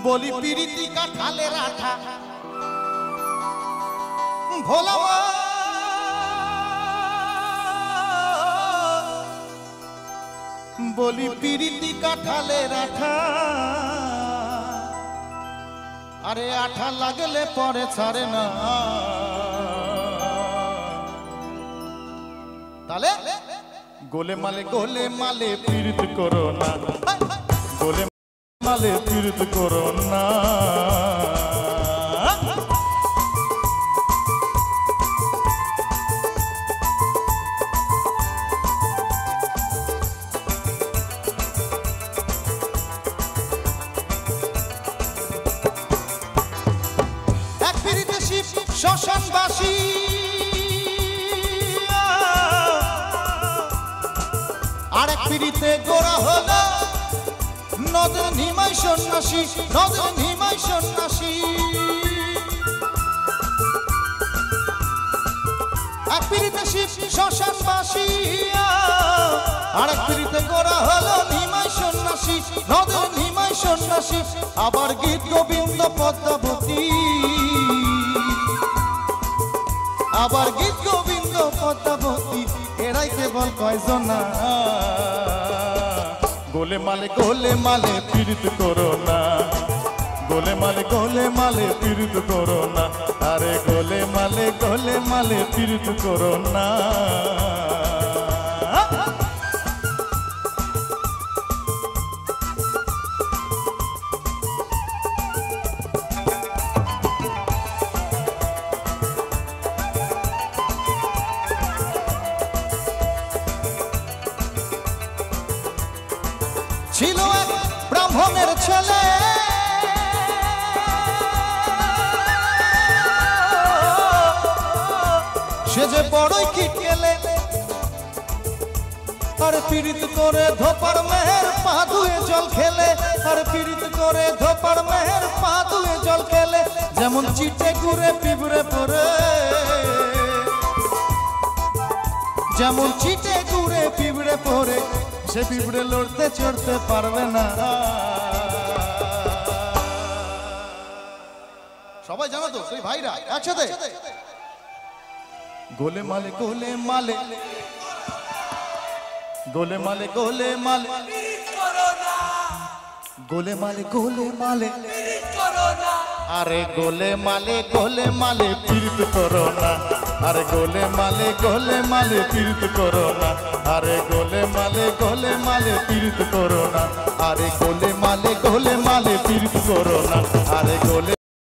बोली पीरिति का काले राठा भोला बोली पीरिति का ठाले राठा अरे आठा लगले परे छाड़े ना ताले गोले माले पीरित करो ना गोले माले पीरित करो ना एक पीरित शिव श्मशानबासी आरेक पीरिते गोरा हलो नদের নিমাই সন্ন্যাসী নদের নিমাই সন্ন্যাসী এক পীরিতে শিব শ্মশানবাসী আরেক পীরিতে গোরা হলো নিমাই সন্ন্যাসী নদের নিমাই সন্ন্যাসী আবার গীত গোবিন্দ পদ্মাবতী আবার গীত গোবিন্দ পদ্মাবতী এরাই কেবল কয়জন না गोले माले पीड़ित करो ना गोले माले पीड़ित करो ना अरे गोले माले पीड़ित करो ना छिलो एक ब्राह्मणेर छेले से जे बड़ई किटकेले अरे पीड़ित करे धोपार मेहर पा धुए जल खेले अरे पीड़ित करे धोपार मेहर पा धुए जल खेले जेमन चिटे घुरे पिबरे पड़े जेमन चिटे घुरे पिबरे पड़े से पिबड़े लड़ते चढ़ते पारबे ना सबाई जानो तो সেই ভাইরা একসাথে গোলে মালে গোলে মালে গোলে মালে গোলে মালে গোলে মালে গোলে মালে अरे गोले माले पीड़ित करो ना अरे गोले माले पीड़ित करो ना अरे गोले माले पीड़ित करो ना अरे गोले माले पीड़ित करो ना अरे गोले